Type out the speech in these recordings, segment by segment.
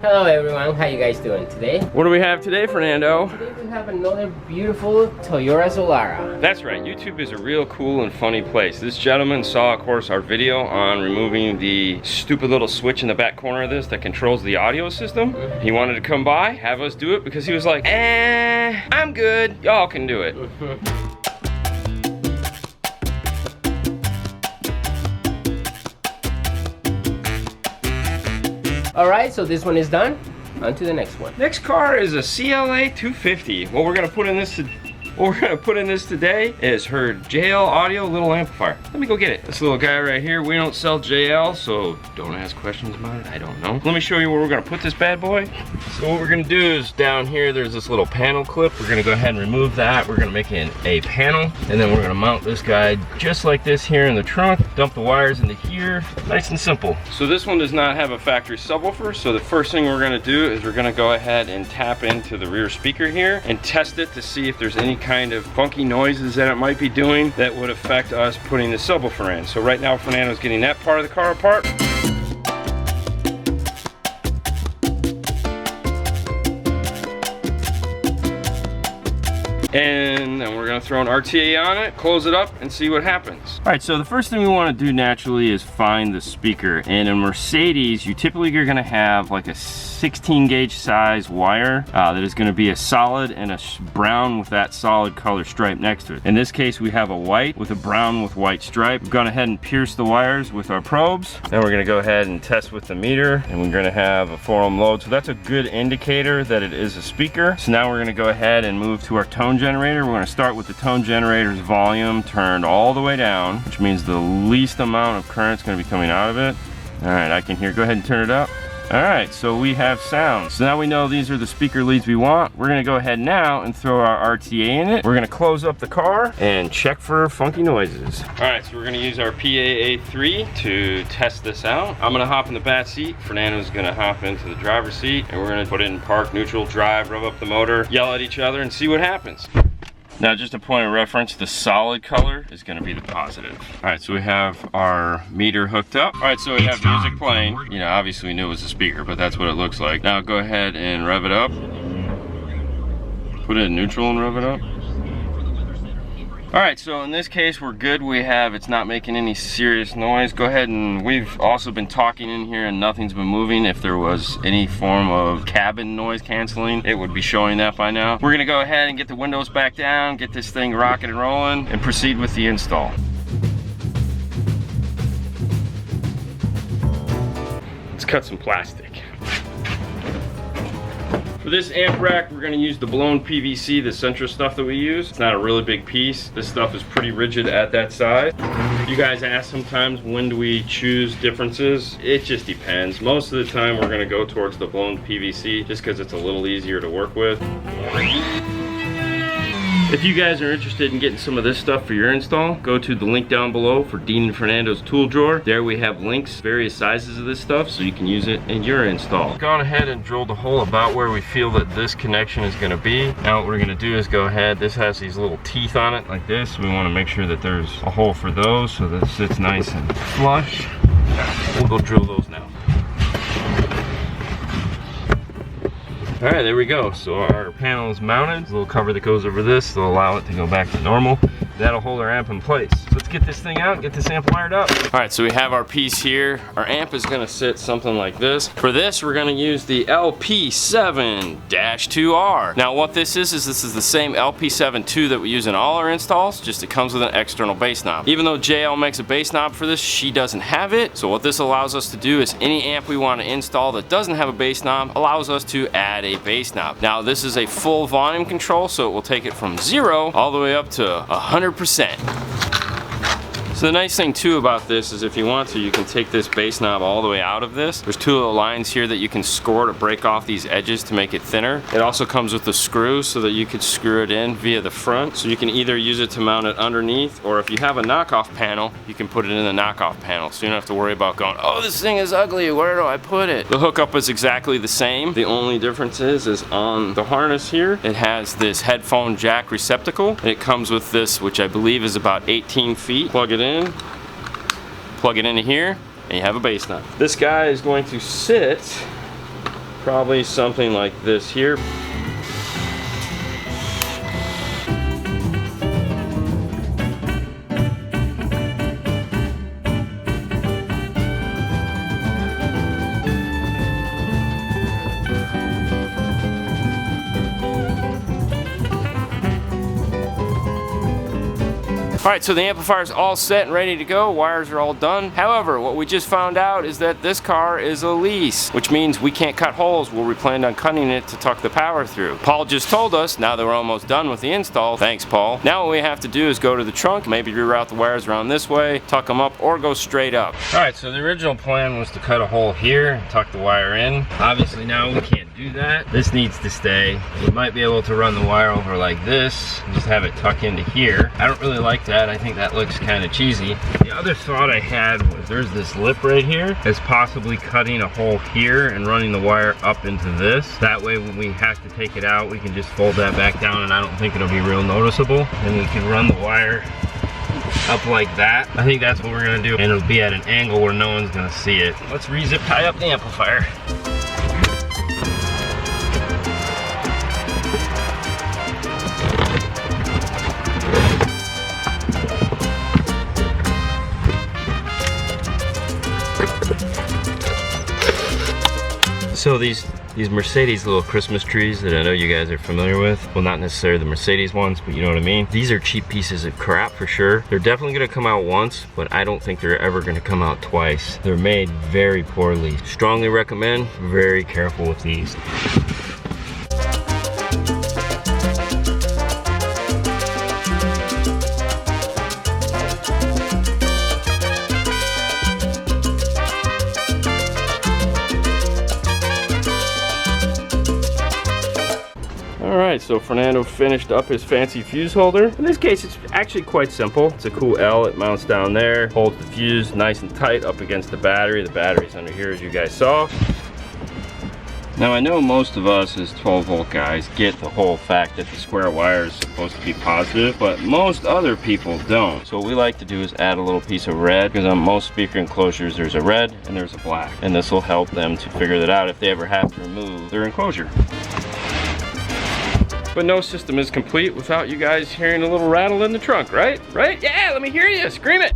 Hello everyone, how you guys doing today? What do we have today, Fernando? Today we have another beautiful Toyota Solara. That's right, YouTube is a real cool and funny place. This gentleman saw, of course, our video on removing the stupid little switch in the back corner of this that controls the audio system. He wanted to come by, have us do it, because he was like, I'm good, y'all can do it. Alright, so this one is done. On to the next one. Next car is a CLA 250. What we're gonna put in this today is her JL audio little amplifier. Let me go get it. This little guy right here, we don't sell JL, so don't ask questions about it. I don't know. Let me show you where we're gonna put this bad boy. So what we're gonna do is down here, there's this little panel clip. We're gonna go ahead and remove that. We're gonna make it a panel, and then we're gonna mount this guy just like this here in the trunk. Dump the wires into here. Nice and simple. So this one does not have a factory subwoofer, so the first thing we're gonna do is we're gonna go ahead and tap into the rear speaker here and test it to see if there's any kind of funky noises that it might be doing that would affect us putting the subwoofer in. So right now Fernando's getting that part of the car apart. And then we're gonna throw an RTA on it, close it up, and see what happens. All right, so the first thing we wanna do naturally is find the speaker. And in Mercedes, you typically are gonna have like a 16 gauge size wire that is gonna be a solid and a brown with that solid color stripe next to it. In this case, we have a white with a brown with white stripe. We've gone ahead and pierced the wires with our probes. Then we're gonna go ahead and test with the meter, and we're gonna have a 4 ohm load. So that's a good indicator that it is a speaker. So now we're gonna go ahead and move to our tone generator. We're going to start with the tone generator's volume turned all the way down, which means the least amount of current is going to be coming out of it. All right, I can hear. Go ahead and turn it up. All right, so we have sound. So now we know these are the speaker leads we want. We're going to go ahead now and throw our RTA in it. We're going to close up the car and check for funky noises. All right, so we're going to use our PAA3 to test this out. I'm going to hop in the back seat. Fernando's going to hop into the driver's seat, and we're going to put it in park, neutral, drive, rev up the motor, yell at each other, and see what happens. Now, just a point of reference, the solid color is going to be the positive. All right, so we have our meter hooked up. All right, so we have music playing. You know, obviously we knew it was a speaker, but that's what it looks like. Now go ahead and rev it up. Put it in neutral and rev it up. All right, so in this case, we're good. It's not making any serious noise. Go ahead, and we've also been talking in here and nothing's been moving. If there was any form of cabin noise canceling, it would be showing that by now. We're gonna go ahead and get the windows back down, get this thing rocking and rolling, and proceed with the install. Let's cut some plastic. For this amp rack, we're gonna use the blown PVC, the Centra stuff that we use. It's not a really big piece. This stuff is pretty rigid at that size. You guys ask sometimes, when do we choose differences? It just depends. Most of the time, we're gonna go towards the blown PVC just because it's a little easier to work with. If you guys are interested in getting some of this stuff for your install, go to the link down below for Dean and Fernando's tool drawer. There we have links, various sizes of this stuff, so you can use it in your install. We've gone ahead and drilled a hole about where we feel that this connection is going to be. Now what we're going to do is go ahead, this has these little teeth on it like this. We want to make sure that there's a hole for those so that it sits nice and flush. We'll go drill those now. All right, there we go. So our panel is mounted. There's a little cover that goes over this. It'll allow it to go back to normal. That'll hold our amp in place. So let's get this thing out, get this amp wired up. All right, so we have our piece here. Our amp is gonna sit something like this. For this, we're gonna use the LP7-2R. Now what this is this is the same LP7-2 that we use in all our installs, just it comes with an external bass knob. Even though JL makes a bass knob for this, she doesn't have it. So what this allows us to do is any amp we wanna install that doesn't have a bass knob allows us to add a bass knob. Now this is a full volume control, so it will take it from 0 all the way up to 100%. So the nice thing too about this is if you want to, you can take this bass knob all the way out of this. There's two little lines here that you can score to break off these edges to make it thinner. It also comes with the screw so that you could screw it in via the front. So you can either use it to mount it underneath, or if you have a knockoff panel, you can put it in the knockoff panel. So you don't have to worry about going, oh, this thing is ugly, where do I put it? The hookup is exactly the same. The only difference is on the harness here, it has this headphone jack receptacle. And it comes with this, which I believe is about 18 feet. Plug it in, plug it into here, and you have a bass knob. This guy is going to sit probably something like this here. Alright, so the amplifier's all set and ready to go. Wires are all done. However, what we just found out is that this car is a lease, which means we can't cut holes where we planned on cutting it to tuck the power through. Paul just told us, now that we're almost done with the install, thanks Paul, now what we have to do is go to the trunk, maybe reroute the wires around this way, tuck them up, or go straight up. Alright, so the original plan was to cut a hole here, tuck the wire in. Obviously now we can't do that. This needs to stay. We might be able to run the wire over like this, and just have it tuck into here. I don't really like that. I think that looks kind of cheesy. The other thought I had was there's this lip right here, is possibly cutting a hole here and running the wire up into this. That way when we have to take it out, we can just fold that back down and I don't think it'll be real noticeable. And we can run the wire up like that. I think that's what we're gonna do, and it'll be at an angle where no one's gonna see it. Let's re-zip tie up the amplifier. So these Mercedes little Christmas trees that I know you guys are familiar with, well, not necessarily the Mercedes ones, but you know what I mean. These are cheap pieces of crap for sure. They're definitely gonna come out once, but I don't think they're ever gonna come out twice. They're made very poorly. Strongly recommend, very careful with these. Alright, so Fernando finished up his fancy fuse holder. In this case, it's actually quite simple. It's a cool L, it mounts down there, holds the fuse nice and tight up against the battery. The battery's under here, as you guys saw. Now I know most of us as 12-volt guys get the whole fact that the square wire is supposed to be positive, but most other people don't. So what we like to do is add a little piece of red, because on most speaker enclosures there's a red and there's a black. And this will help them to figure that out if they ever have to remove their enclosure. But no system is complete without you guys hearing a little rattle in the trunk, right? Right? Yeah, let me hear you, scream it.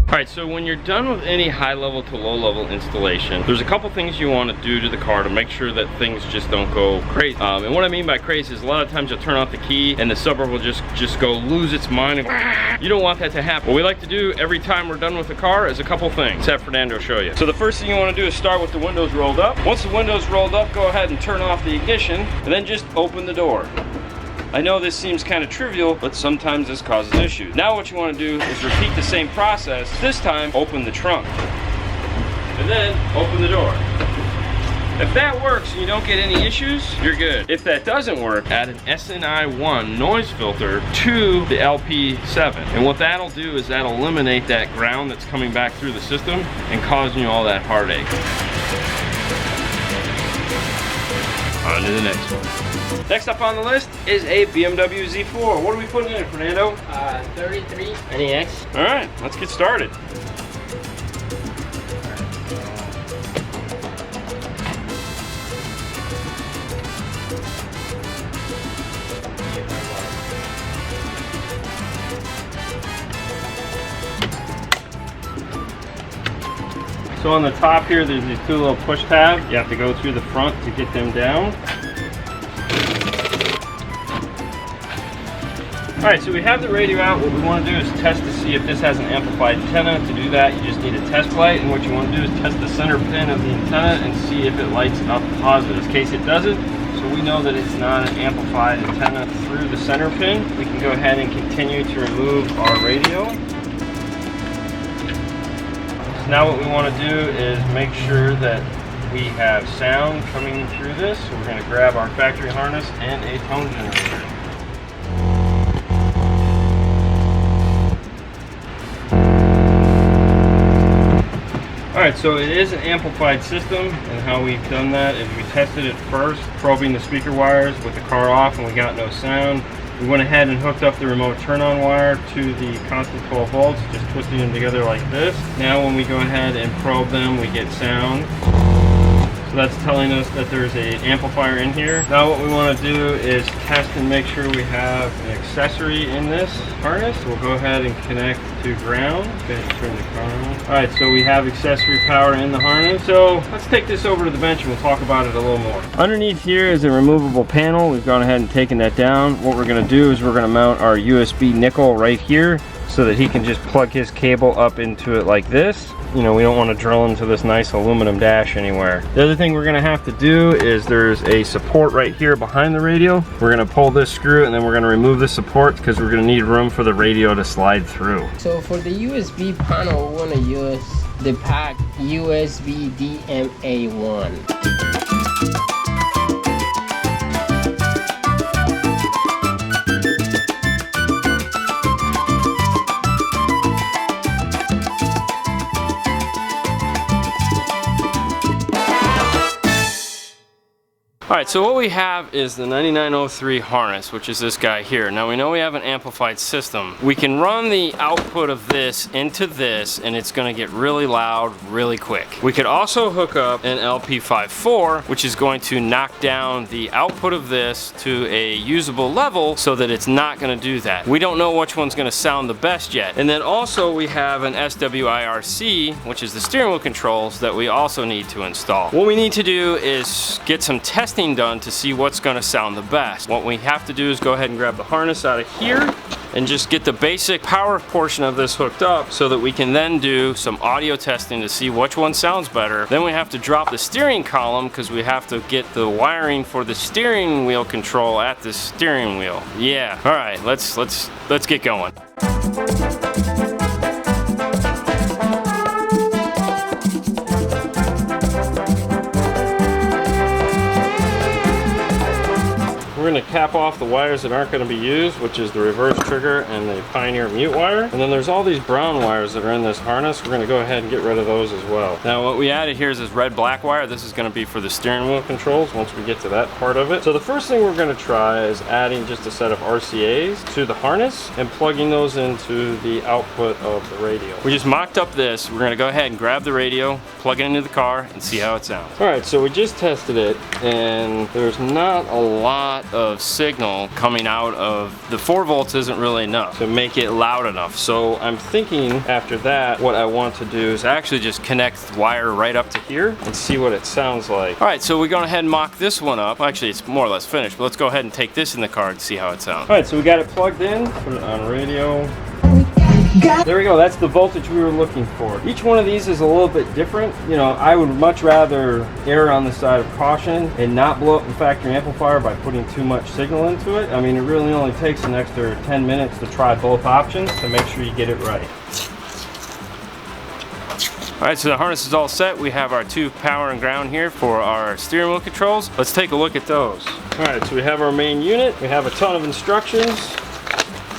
Alright, so when you're done with any high level to low level installation, there's a couple things you want to do to the car to make sure that things just don't go crazy. And what I mean by crazy is a lot of times you'll turn off the key and the suburb will just go lose its mind. And you don't want that to happen. What we like to do every time we're done with the car is a couple things. Let's have Fernando show you. So the first thing you want to do is start with the windows rolled up. Once the windows rolled up, go ahead and turn off the ignition and then just open the door. I know this seems kind of trivial, but sometimes this causes issues. Now what you want to do is repeat the same process. This time, open the trunk. And then, open the door. If that works and you don't get any issues, you're good. If that doesn't work, add an SNI1 noise filter to the LP7. And what that'll do is that'll eliminate that ground that's coming back through the system and causing you all that heartache. On to the next one. Next up on the list is a Bmw Z4. What are we putting in it, Fernando? 33 NEX. All right, let's get started. So on the top here, there's these two little push tabs. You have to go through the front to get them down. Alright, so we have the radio out. What we want to do is test to see if this has an amplified antenna. To do that, you just need a test light, and what you want to do is test the center pin of the antenna and see if it lights up positive. In case it doesn't, so we know that it's not an amplified antenna through the center pin, we can go ahead and continue to remove our radio. So now what we want to do is make sure that we have sound coming through this. So we're going to grab our factory harness and a tone generator. Alright, so it is an amplified system, and how we've done that is we tested it first, probing the speaker wires with the car off, and we got no sound. We went ahead and hooked up the remote turn-on wire to the constant 12 volts, just twisting them together like this. Now when we go ahead and probe them, we get sound. So that's telling us that there's an amplifier in here. Now what we want to do is test and make sure we have an accessory in this harness. We'll go ahead and connect to ground. Okay, turn the car on. Alright, so we have accessory power in the harness. So let's take this over to the bench and we'll talk about it a little more. Underneath here is a removable panel. We've gone ahead and taken that down. What we're going to do is we're going to mount our USB nickel right here so that he can just plug his cable up into it like this. You know, we don't want to drill into this nice aluminum dash anywhere. The other thing we're going to have to do is there's a support right here behind the radio. We're going to pull this screw and then we're going to remove the support because we're going to need room for the radio to slide through. So for the USB panel, we want to use the pack USB DMA1. Alright, so what we have is the 9903 harness, which is this guy here. Now we know we have an amplified system. We can run the output of this into this and it's going to get really loud really quick. We could also hook up an LP54, which is going to knock down the output of this to a usable level so that it's not going to do that. We don't know which one's going to sound the best yet. And then also we have an SWIRC, which is the steering wheel controls that we also need to install. What we need to do is get some testing done to see what's going to sound the best. What we have to do is go ahead and grab the harness out of here and just get the basic power portion of this hooked up so that we can then do some audio testing to see which one sounds better. Then we have to drop the steering column because we have to get the wiring for the steering wheel control at the steering wheel. Yeah, all right, let's get going. We're going to cap off the wires that aren't going to be used, which is the reverse trigger and the Pioneer mute wire. And then there's all these brown wires that are in this harness. We're going to go ahead and get rid of those as well. Now what we added here is this red-black wire. This is going to be for the steering wheel controls once we get to that part of it. So the first thing we're going to try is adding just a set of RCAs to the harness and plugging those into the output of the radio. We just mocked up this. We're going to go ahead and grab the radio, plug it into the car, and see how it sounds. Alright, so we just tested it and there's not a lot of signal coming out of the 4 volts isn't really enough to make it loud enough. So I'm thinking after that what I want to do is actually just connect the wire right up to here and see what it sounds like. Alright, so we're going ahead and mock this one up. Actually it's more or less finished, but let's go ahead and take this in the car and see how it sounds. Alright, so we got it plugged in, put it on radio. There we go, that's the voltage we were looking for. Each one of these is a little bit different. You know, I would much rather err on the side of caution and not blow up the factory amplifier by putting too much signal into it. I mean, it really only takes an extra 10 minutes to try both options to make sure you get it right. Alright, so the harness is all set. We have our 2 power and ground here for our steering wheel controls. Let's take a look at those. Alright, so we have our main unit. We have a ton of instructions.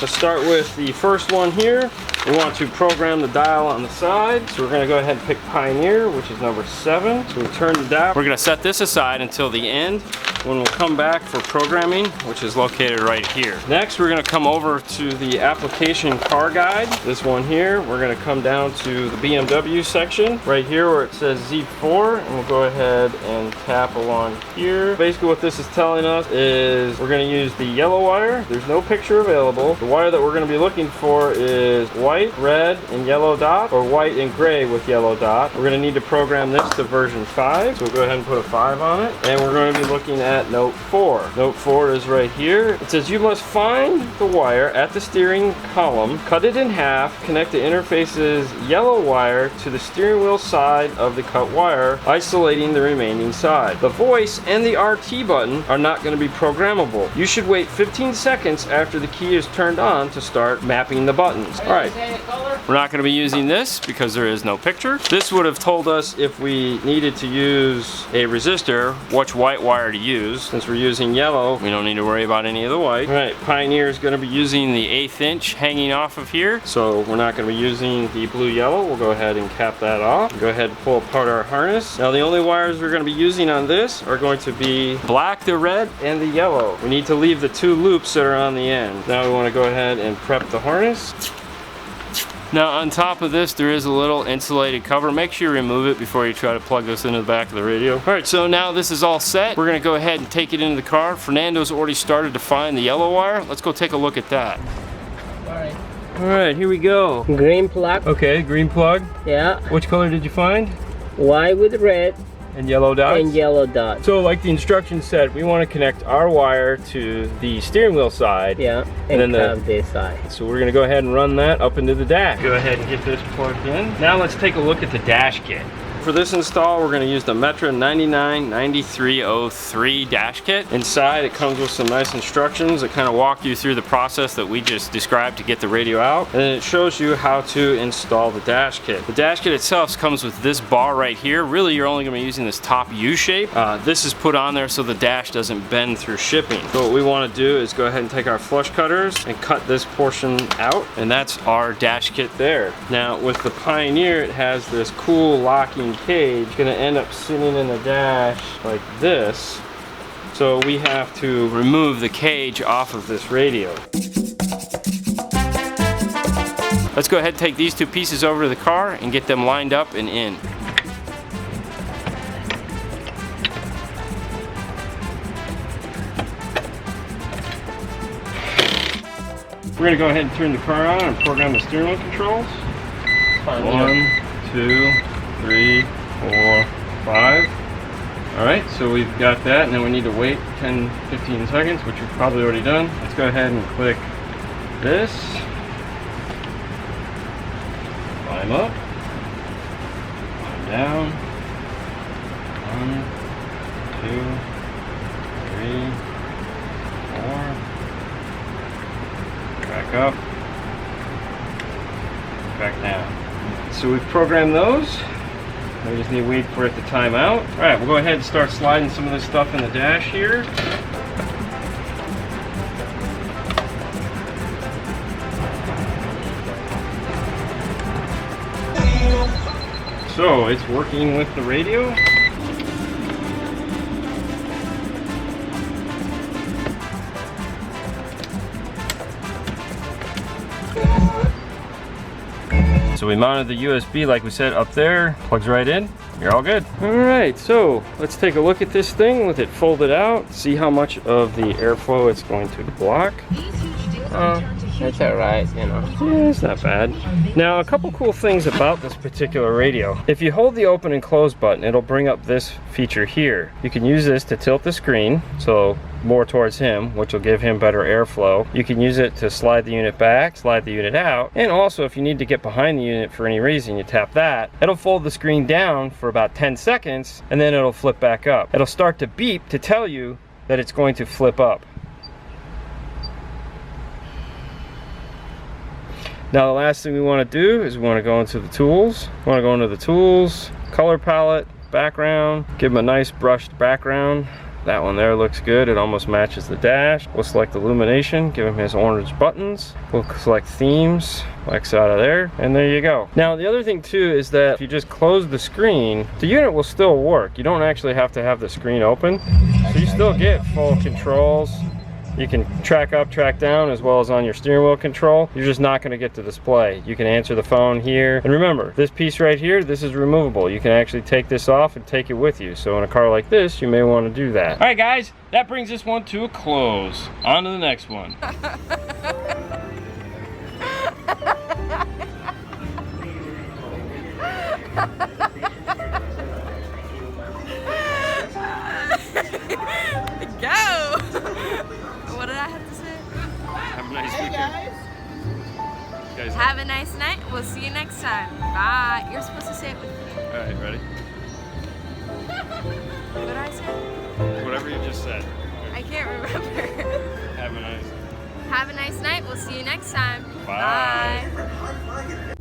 Let's start with the first one here. We want to program the dial on the side. So we're going to go ahead and pick Pioneer, which is number 7. So we turn the dial. We're going to set this aside until the end when we'll come back for programming, which is located right here. Next, we're going to come over to the application car guide. This one here, we're going to come down to the BMW section right here where it says Z4, and we'll go ahead and tap along here. Basically what this is telling us is we're going to use the yellow wire. There's no picture available. The wire that we're going to be looking for is white, red, and yellow dot, or white and gray with yellow dot. We're going to need to program this to version 5, so we'll go ahead and put a 5 on it. And we're going to be looking at note 4. Note 4 is right here. It says you must find the wire at the steering column, cut it in half, connect the interface's yellow wire to the steering wheel side of the cut wire, isolating the remaining side. The voice and the RT button are not going to be programmable. You should wait 15 seconds after the key is turned on to start mapping the buttons. Alright, we're not going to be using this because there is no picture. This would have told us if we needed to use a resistor, which white wire to use. Since we're using yellow, we don't need to worry about any of the white. Alright, Pioneer is going to be using the 1/8 inch hanging off of here, so we're not going to be using the blue-yellow. We'll go ahead and cap that off. Go ahead and pull apart our harness. Now the only wires we're going to be using on this are going to be black, the red, and the yellow. We need to leave the 2 loops that are on the end. Now we want to go ahead and prep the harness. Now on top of this, there is a little insulated cover. Make sure you remove it before you try to plug this into the back of the radio. All right, so now this is all set. We're gonna go ahead and take it into the car. Fernando's already started to find the yellow wire. Let's go take a look at that. Alright. All right, here we go. Green plug. Okay, green plug. Yeah. Which color did you find? White with red. And yellow dots? And yellow dots. So like the instructions said, we want to connect our wire to the steering wheel side. Yeah, and then have this side. So we're going to go ahead and run that up into the dash. Go ahead and get this plugged in. Now let's take a look at the dash kit. For this install, we're going to use the Metra 999303 dash kit. Inside, it comes with some nice instructions that kind of walk you through the process that we just described to get the radio out. And then it shows you how to install the dash kit. The dash kit itself comes with this bar right here. Really, you're only going to be using this top U shape. This is put on there so the dash doesn't bend through shipping. So what we want to do is go ahead and take our flush cutters and cut this portion out. And that's our dash kit there. Now, with the Pioneer, it has this cool locking cage. Gonna end up sitting in the dash like this, so we have to remove the cage off of this radio. Let's go ahead and take these two pieces over to the car and get them lined up and in. We're gonna go ahead and turn the car on and program the steering wheel controls. 1, 2, 3, 4, 5. All right, so we've got that, and then we need to wait 10-15 seconds, which we've probably already done. Let's go ahead and click this. Climb up, climb down. 1, 2, 3, 4. Back up, back down. So we've programmed those. We just need to wait for it to time out. All right, we'll go ahead and start sliding some of this stuff in the dash here. So it's working with the radio. So we mounted the USB like we said up there, plugs right in, you're all good. All right, so let's take a look at this thing with it folded out, see how much of the airflow it's going to block. It's alright, you know. Yeah, it's not bad. Now, a couple cool things about this particular radio. If you hold the open and close button, it'll bring up this feature here. You can use this to tilt the screen, so more towards him, which will give him better airflow. You can use it to slide the unit back, slide the unit out, and also if you need to get behind the unit for any reason, you tap that. It'll fold the screen down for about 10 seconds, and then it'll flip back up. It'll start to beep to tell you that it's going to flip up. Now the last thing we want to do is we want to go into the tools. We want to go into the tools, color palette, background, give him a nice brushed background. That one there looks good. It almost matches the dash. We'll select illumination, give him his orange buttons. We'll select themes, X out of there, and there you go. Now the other thing too is that if you just close the screen, the unit will still work. You don't actually have to have the screen open. So you still get full controls. You can track up, track down, as well as on your steering wheel control. You're just not going to get the display. You can answer the phone here. And remember, this piece right here, this is removable. You can actually take this off and take it with you. So in a car like this, you may want to do that. All right, guys, that brings this one to a close. On to the next one. Go! What did I have to say? Have a nice weekend. Guys. Have a nice night. We'll see you next time. Bye. You're supposed to say it with me. All right, ready? What did I say? Whatever you just said. I can't remember. Have a nice Have a nice night. We'll see you next time. Bye. Bye.